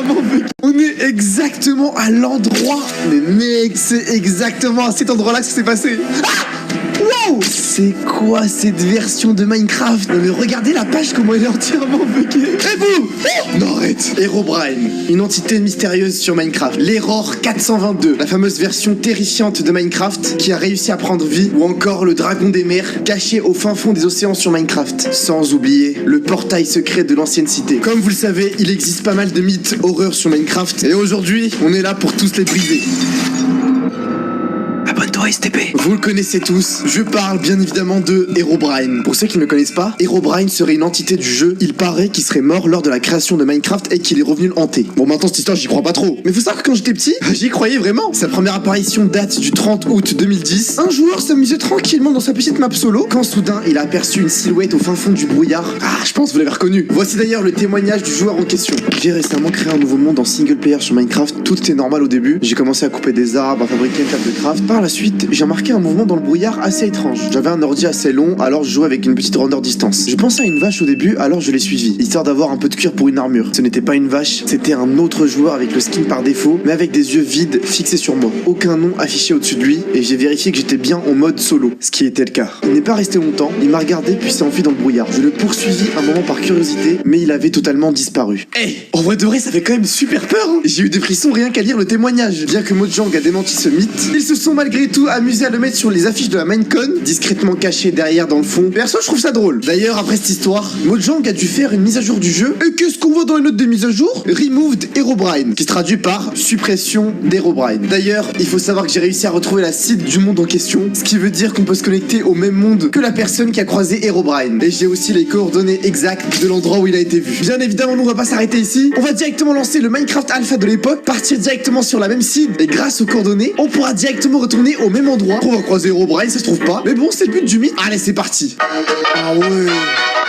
entièrement bugué. On est exactement à l'endroit. Mais mec, c'est exactement à cet endroit-là que ça s'est passé. Ah! Wow! C'est quoi cette version de Minecraft? Non mais regardez la page comment elle est entièrement buggée. Et vous? Oh non arrête. Herobrine, une entité mystérieuse sur Minecraft. L'Error 422, la fameuse version terrifiante de Minecraft qui a réussi à prendre vie. Ou encore le dragon des mers caché au fin fond des océans sur Minecraft. Sans oublier le portail secret de l'ancienne cité. Comme vous le savez, il existe pas mal de mythes horreurs sur Minecraft. Et aujourd'hui, on est là pour tous les briser. Abonne-toi STP. Vous le connaissez tous, je parle bien évidemment de Herobrine. Pour ceux qui ne le connaissent pas, Herobrine serait une entité du jeu. Il paraît qu'il serait mort lors de la création de Minecraft et qu'il est revenu le hanter. Bon maintenant cette histoire j'y crois pas trop. Mais faut savoir que quand j'étais petit, j'y croyais vraiment. Sa première apparition date du 30 août 2010. Un joueur s'amusait tranquillement dans sa petite map solo quand soudain il a aperçu une silhouette au fin fond du brouillard. Ah je pense que vous l'avez reconnu. Voici d'ailleurs le témoignage du joueur en question. J'ai récemment créé un nouveau monde en single player sur Minecraft. Tout était normal au début. J'ai commencé à couper des arbres, à fabriquer une table de craft. Par la suite, j'ai remarqué un mouvement dans le brouillard assez étrange. J'avais un ordi assez long, alors je jouais avec une petite render distance. Je pensais à une vache au début, alors je l'ai suivi, histoire d'avoir un peu de cuir pour une armure. Ce n'était pas une vache, c'était un autre joueur avec le skin par défaut, mais avec des yeux vides fixés sur moi. Aucun nom affiché au-dessus de lui, et j'ai vérifié que j'étais bien en mode solo, ce qui était le cas. Il n'est pas resté longtemps, il m'a regardé puis s'est enfui dans le brouillard. Je le poursuivis un moment par curiosité, mais il avait totalement disparu. En vrai de vrai, ça fait quand même super peur, hein. J'ai eu des frissons rien qu'à lire le témoignage. Bien que Mojang a démenti ce mythe, ils se sont malgré tout amusés à le mettre sur les affiches de la Minecon, discrètement caché derrière dans le fond. Perso, je trouve ça drôle. D'ailleurs, après cette histoire, Mojang a dû faire une mise à jour du jeu. Et qu'est-ce qu'on voit dans les notes des mises à jour? Removed Herobrine, qui se traduit par suppression d'Herobrine. D'ailleurs, il faut savoir que j'ai réussi à retrouver la seed du monde en question, ce qui veut dire qu'on peut se connecter au même monde que la personne qui a croisé Herobrine. Et j'ai aussi les coordonnées exactes de l'endroit où il a été vu. Bien évidemment, nous on va pas s'arrêter ici. On va directement lancer le Minecraft Alpha de l'époque, partir directement sur la même seed, et grâce aux coordonnées, on pourra directement retourner au même endroit. On va croiser Herobrine, ça se trouve pas. Mais bon, c'est le but du mythe. Allez, c'est parti. Ah ouais.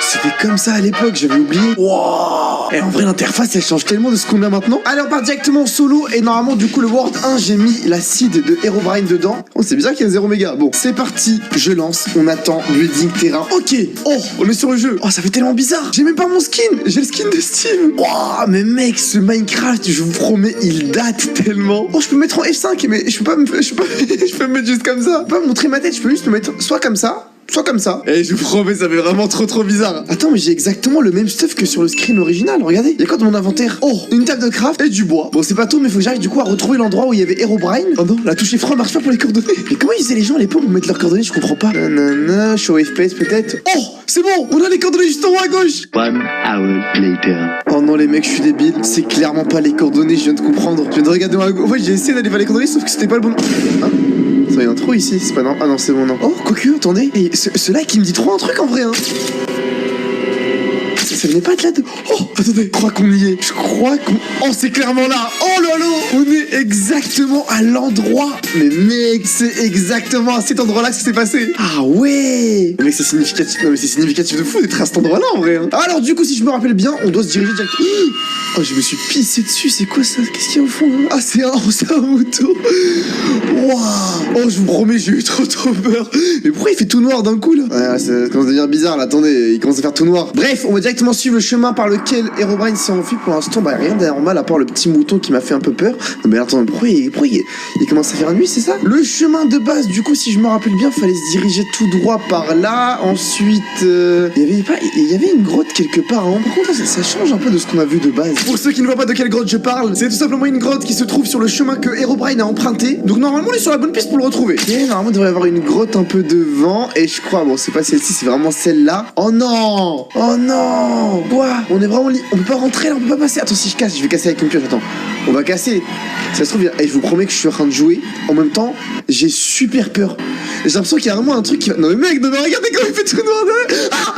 C'était comme ça à l'époque, j'avais oublié. Wow. Et en vrai, l'interface, elle change tellement de ce qu'on a maintenant. Allez, on part directement en solo. Et normalement, du coup, le World 1, j'ai mis la seed de Herobrine dedans. Oh, c'est bizarre qu'il y a 0 méga. Bon, c'est parti. Je lance. On attend. Building terrain. Ok. Oh, on est sur le jeu. Oh, ça fait tellement bizarre. J'ai même pas mon skin. J'ai le skin de Steve. Wow, mais mec, ce Minecraft, je vous promets, il date tellement. Oh, je peux me mettre en F5, mais je peux pas me, je peux me mettre juste comme ça. Je peux pas montrer ma tête. Je peux juste me mettre soit comme ça, soit comme ça. Et je vous promets, ça fait vraiment trop bizarre. Attends, mais j'ai exactement le même stuff que sur le screen original. Regardez, il y a quoi dans mon inventaire? Oh, une table de craft et du bois. Bon, c'est pas tout, mais faut que j'arrive du coup à retrouver l'endroit où il y avait Herobrine. Oh non, la touche F3 marche pas pour les coordonnées. Mais comment ils faisaient les gens à l'époque pour mettre leurs coordonnées? Je comprends pas. Nanana, show FPS peut-être. Oh, c'est bon, on a les coordonnées juste en haut à gauche. 1 hour later. Oh non, les mecs, je suis débile. C'est clairement pas les coordonnées, je viens de comprendre. Je viens de regarder en haut à gauche. Ouais, j'ai essayé d'aller vers les coordonnées, sauf que c'était pas le bon. Hein? Il y a un trou ici, c'est pas non. Ah non, c'est bon, non. Oh, quoique, attendez. Et ce là qui me dit trop un truc en vrai, hein. Ça venait pas de là de... Oh, attendez, je crois qu'on y est. Je crois qu'on... Oh, c'est clairement là. Oh là là. On est exactement à l'endroit. Mais mec, c'est exactement à cet endroit-là que ça s'est passé. Ah ouais. Mais mec, c'est significatif. Non mais c'est significatif de fou d'être à cet endroit-là en vrai, hein. Alors du coup, si je me rappelle bien, on doit se diriger directement... Oh, je me suis pissé dessus. C'est quoi ça? Qu'est-ce qu'il y a au fond là? Ah, c'est un moto. Waouh. Oh, je vous promets, j'ai eu trop peur. Mais pourquoi il fait tout noir d'un coup là? Ouais, ça commence à devenir bizarre là. Attendez, il commence à faire tout noir. Bref, on va directement suivre le chemin par lequel Herobrine s'est enfui. Pour l'instant, bah rien d'anormal à part le petit mouton qui m'a fait un peu peur. Non mais attends, pourquoi il commence à faire nuit, c'est ça? Le chemin de base, du coup, si je me rappelle bien, fallait se diriger tout droit par là. Ensuite, il y avait une grotte quelque part, hein. Par contre, ça change un peu de ce qu'on a vu de base. Pour ceux qui ne voient pas de quelle grotte je parle, c'est tout simplement une grotte qui se trouve sur le chemin que Herobrine a emprunté. Donc normalement, on est sur la bonne piste pour le retrouver. Ok, normalement, il devrait y avoir une grotte un peu devant. Et je crois, bon, c'est pas celle-ci, c'est vraiment celle-là. Oh non! Oh non! Quoi? On est vraiment on peut pas rentrer là, on peut pas passer. Attends, si je casse, je vais casser avec une pioche. Attends, on va casser. Ça se trouve, et je vous promets que je suis en train de jouer. En même temps, j'ai super peur. J'ai l'impression qu'il y a vraiment un truc qui va... Non mais mec, non mais regardez comment il fait tout noir derrière. Ah,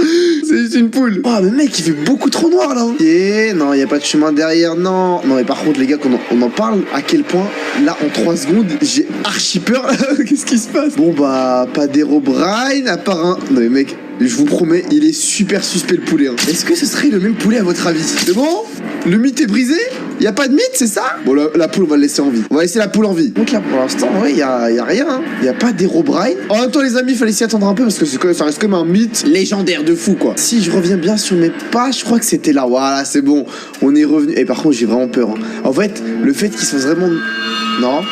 c'est juste une poule. Oh mais mec, il fait beaucoup trop noir là. Et non, il y a pas de chemin derrière, non. Non mais par contre les gars, quand on en parle, à quel point, là en 3 secondes, j'ai archi peur. Qu'est-ce qui se passe? Bon bah, pas d'Herobrine, à part un... Non mais mec, je vous promets, il est super suspect le poulet, hein. Est-ce que ce serait le même poulet à votre avis? C'est bon? Le mythe est brisé? Y a pas de mythe, c'est ça? Bon, la poule, on va le laisser en vie. On va laisser la poule en vie. Donc là, pour l'instant, ouais, y a rien. Hein. Y a pas d'Herobrine. En même temps, les amis, fallait s'y attendre un peu parce que ça reste comme un mythe légendaire de fou, quoi. Si je reviens bien sur mes pas, je crois que c'était là. Voilà, c'est bon. On est revenu. Et par contre, j'ai vraiment peur. Hein. En fait, le fait qu'ils soient vraiment... Non.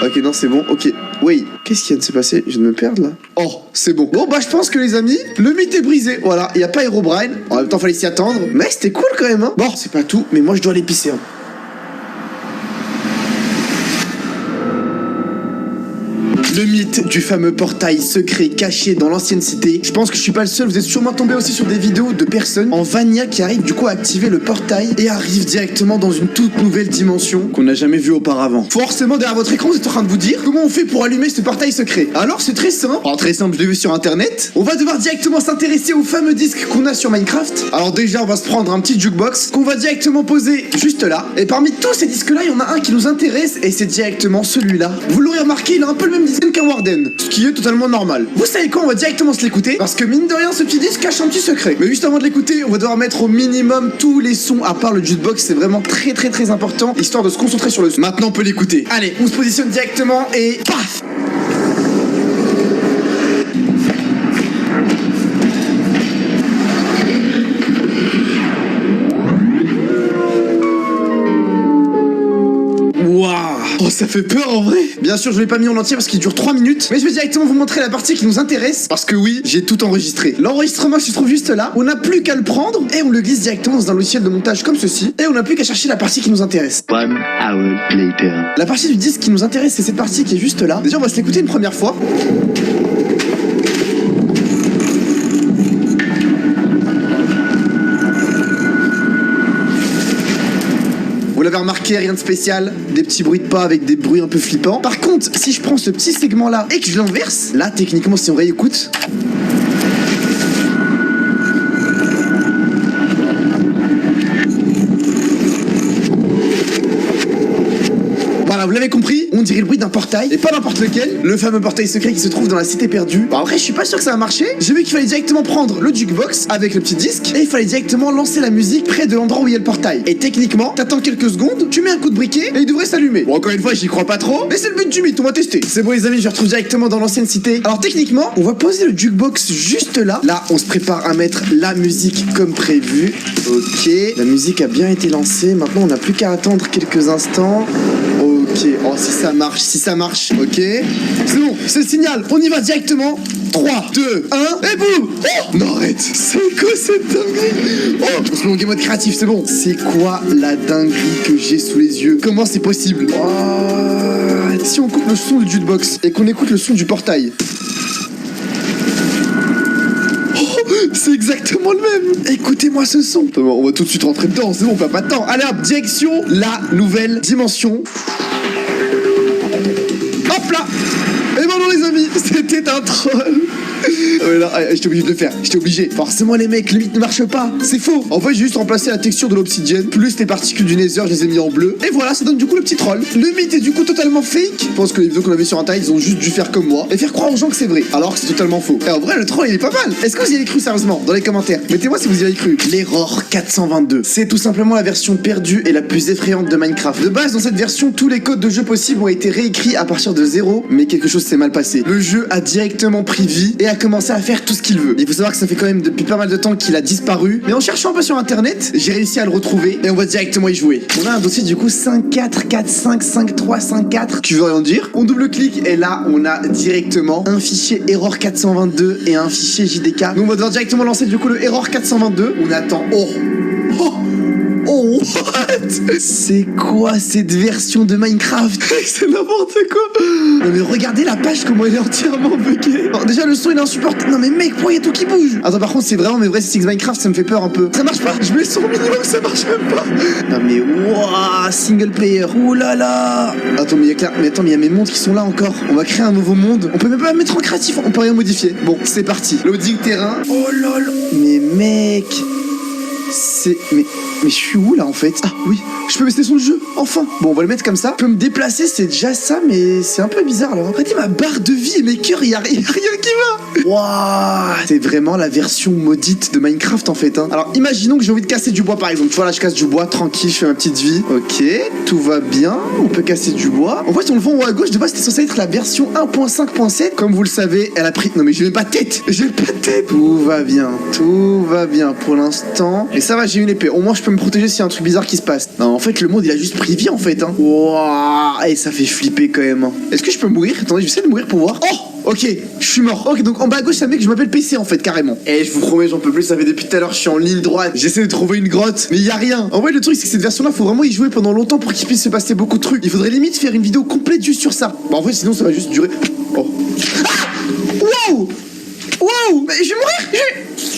Ok, non, c'est bon. Ok. Oui. Qu'est-ce qui vient de se passer? Je viens de me perdre, là. Oh, c'est bon. Bon, bah, je pense que, les amis, le mythe est brisé. Voilà. Y a pas Herobrine. En même temps, fallait s'y attendre. Mais c'était cool, quand même, hein. Bon, c'est pas tout. Mais moi, je dois aller pisser, hein. Le mythe du fameux portail secret caché dans l'ancienne cité. Je pense que je suis pas le seul, vous êtes sûrement tombé aussi sur des vidéos de personnes en Vanilla qui arrivent du coup à activer le portail et arrivent directement dans une toute nouvelle dimension qu'on n'a jamais vue auparavant. Forcément derrière votre écran vous êtes en train de vous dire comment on fait pour allumer ce portail secret. Alors c'est très simple, très simple, je l'ai vu sur internet. On va devoir directement s'intéresser au fameux disque qu'on a sur Minecraft. Alors déjà on va se prendre un petit jukebox qu'on va directement poser juste là. Et parmi tous ces disques là il y en a un qui nous intéresse et c'est directement celui-là. Vous l'aurez remarqué, il a un peu le même design qu'un Warden, ce qui est totalement normal. Vous savez quoi, on va directement se l'écouter parce que mine de rien ce petit disque cache un petit secret. Mais juste avant de l'écouter, on va devoir mettre au minimum tous les sons à part le jukebox, c'est vraiment très important histoire de se concentrer sur le son. Maintenant on peut l'écouter. Allez, on se positionne directement et paf. Oh, ça fait peur en vrai. Bien sûr, je l'ai pas mis en entier parce qu'il dure 3 minutes. Mais je vais directement vous montrer la partie qui nous intéresse. Parce que oui, j'ai tout enregistré. L'enregistrement se trouve juste là. On n'a plus qu'à le prendre et on le glisse directement dans un logiciel de montage comme ceci. Et on n'a plus qu'à chercher la partie qui nous intéresse. 1 hour later. La partie du disque qui nous intéresse, c'est cette partie qui est juste là. Déjà, on va se l'écouter une première fois. Vous l'avez remarqué, rien de spécial, des petits bruits de pas avec des bruits un peu flippants. Par contre, si je prends ce petit segment là et que je l'inverse, là techniquement si on réécoute, voilà, vous l'avez compris, on dirait le bruit d'un portail, et pas n'importe lequel, le fameux portail secret qui se trouve dans la cité perdue. Bon après je suis pas sûr que ça va marcher, j'ai vu qu'il fallait directement prendre le jukebox avec le petit disque, et il fallait directement lancer la musique près de l'endroit où il y a le portail. Et techniquement, t'attends quelques secondes, tu mets un coup de briquet, et il devrait s'allumer. Bon encore une fois j'y crois pas trop, mais c'est le but du mythe, on va tester. C'est bon les amis, je retrouve directement dans l'ancienne cité. Alors techniquement, on va poser le jukebox juste là. Là, on se prépare à mettre la musique comme prévu. Ok, la musique a bien été lancée, maintenant on n'a plus qu'à attendre quelques instants. Ok, oh si ça marche, ok. C'est bon, c'est le signal, on y va directement. 3, 2, 1, et boum. Oh non arrête, c'est quoi cette dinguerie? Oh, on se met en mode créatif, c'est bon. C'est quoi la dinguerie que j'ai sous les yeux? Comment c'est possible? Oh, si on coupe le son du jukebox et qu'on écoute le son du portail. C'est exactement le même. Écoutez-moi ce son. On va tout de suite rentrer dedans, c'est bon, on perd pas de temps. Allez hop, direction la nouvelle dimension. Hop là. Et ben non les amis, c'était un troll. Ouais, là, j'étais obligé de le faire, j'étais obligé. Forcément les mecs, le mythe ne marche pas, c'est faux. En fait j'ai juste remplacé la texture de l'obsidienne, plus les particules du nether, je les ai mis en bleu. Et voilà, ça donne du coup le petit troll. Le mythe est du coup totalement fake. Je pense que les vidéos qu'on avait sur internet, ils ont juste dû faire comme moi et faire croire aux gens que c'est vrai, alors que c'est totalement faux. Et en vrai le troll il est pas mal. Est-ce que vous y avez cru sérieusement? Dans les commentaires, mettez-moi si vous y avez cru. L'Error 422, c'est tout simplement la version perdue et la plus effrayante de Minecraft. De base dans cette version, tous les codes de jeu possibles ont été réécrits à partir de zéro, mais quelque chose s'est mal passé. Le jeu a directement pris vie et a commencé à faire tout ce qu'il veut. Il faut savoir que ça fait quand même depuis pas mal de temps qu'il a disparu, mais en cherchant un peu sur internet, j'ai réussi à le retrouver et on va directement y jouer. On a un dossier du coup 5.4.4.5.3.5.4. Tu veux rien dire? On double-clique et là on a directement un fichier Error 422 et un fichier JDK. Donc on va devoir directement lancer du coup le Error 422. On attend. Oh what? C'est quoi cette version de Minecraft? C'est n'importe quoi. Non mais regardez la page comment elle est entièrement buggée. Bon, déjà le son il est insupportable. Non mais mec, pourquoi il y a tout qui bouge? Attends par contre c'est vraiment mes vrais SX Minecraft, ça me fait peur un peu. Ça marche pas. Je mets le son au minimum, ça marche même pas. Non mais wouah, single player. Ouh là là. Attends mais il y a mes mondes qui sont là encore. On va créer un nouveau monde. On peut même pas le mettre en créatif, on peut rien modifier. Bon, c'est parti. Loading terrain. Oh là là. Mais mec. Mais je suis où là en fait? Ah oui, Je peux baisser son jeu, enfin. Bon, on va le mettre comme ça. Je peux me déplacer, c'est déjà ça, mais c'est un peu bizarre. Alors, regardez ma barre de vie et mes cœurs, il y a rien qui va. Waouh, c'est vraiment la version maudite de Minecraft en fait. Hein. Alors, imaginons que j'ai envie de casser du bois par exemple. Tu vois, là, je casse du bois, tranquille, je fais ma petite vie. Ok, tout va bien. On peut casser du bois. En fait, on le voit en haut à gauche. De base, c'était censé être la version 1.5.7. Comme vous le savez, elle a pris. Non, mais j'ai même pas de tête. J'ai pas de tête. Tout va bien. Tout va bien pour l'instant. Et ça va, j'ai une épée. Au moins, je peux me protéger s'il y a un truc bizarre qui se passe. Non, en fait, le monde, il a juste pris vie en fait. Hein. Waouh, et ça fait flipper quand même. Hein. Est-ce que je peux mourir? Attendez, j'essaie de mourir pour voir. Oh! Ok, je suis mort. Ok, donc en bas à gauche, ça met que je m'appelle PC en fait, carrément. Et je vous promets, j'en peux plus, ça fait depuis tout à l'heure, je suis en ligne droite. J'essaie de trouver une grotte, mais il y a rien. En vrai, le truc, c'est que cette version-là, faut vraiment y jouer pendant longtemps pour qu'il puisse se passer beaucoup de trucs. Il faudrait limite faire une vidéo complète juste sur ça. Bah, en vrai, sinon, ça va juste durer. Oh. Ah! Wow! Wow! Mais je vais mourir!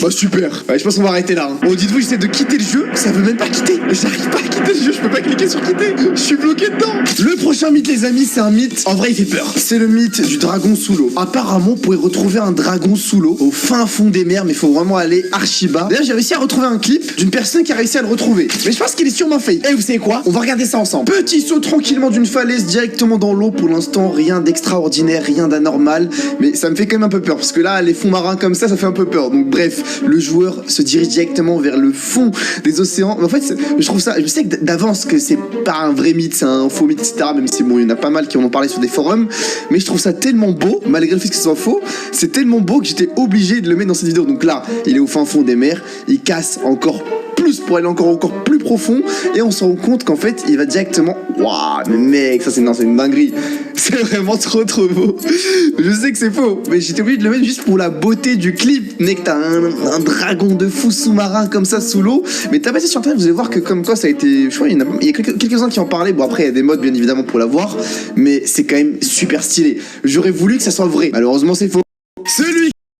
Bah super. Ouais, je pense qu'on va arrêter là. Hein. Bon, dites-vous, j'essaie de quitter le jeu. Ça veut même pas quitter. J'arrive pas à quitter le jeu. Je peux pas cliquer sur quitter. Je suis bloqué dedans. Le prochain mythe, les amis, c'est un mythe. En vrai, il fait peur. C'est le mythe du dragon sous l'eau. Apparemment, on pourrait retrouver un dragon sous l'eau au fin fond des mers, mais il faut vraiment aller archi bas. D'ailleurs, j'ai réussi à retrouver un clip d'une personne qui a réussi à le retrouver. Mais je pense qu'il est sûrement fake. Et vous savez quoi? On va regarder ça ensemble. Petit saut tranquillement d'une falaise directement dans l'eau. Pour l'instant, rien d'extraordinaire, rien d'anormal. Mais ça me fait quand même un peu peur parce que là, les fonds marins comme ça fait un peu peur. Donc bref, le joueur se dirige directement vers le fond des océans. Mais en fait, je trouve ça, je sais que d'avance que c'est pas un vrai mythe, c'est un faux mythe, etc. Même si bon, il y en a pas mal qui en ont parlé sur des forums. Mais je trouve ça tellement beau, malgré le fait que ce soit faux, c'est tellement beau que j'étais obligé de le mettre dans cette vidéo. Donc là, il est au fin fond des mers, il casse encore plus pour aller encore plus profond et on se rend compte qu'en fait il va directement. Waouh, mais mec, ça c'est une dinguerie. C'est vraiment trop beau. Je sais que c'est faux, mais j'étais obligé de le mettre juste pour la beauté du clip. Mec, t'as un dragon de fou sous-marin comme ça sous l'eau. Mais t'as passé sur internet, vous allez voir que comme quoi ça a été. Je crois il y a quelques-uns qui en parlaient. Bon, après il y a des modes bien évidemment pour la voir, mais c'est quand même super stylé. J'aurais voulu que ça soit vrai. Malheureusement, c'est faux.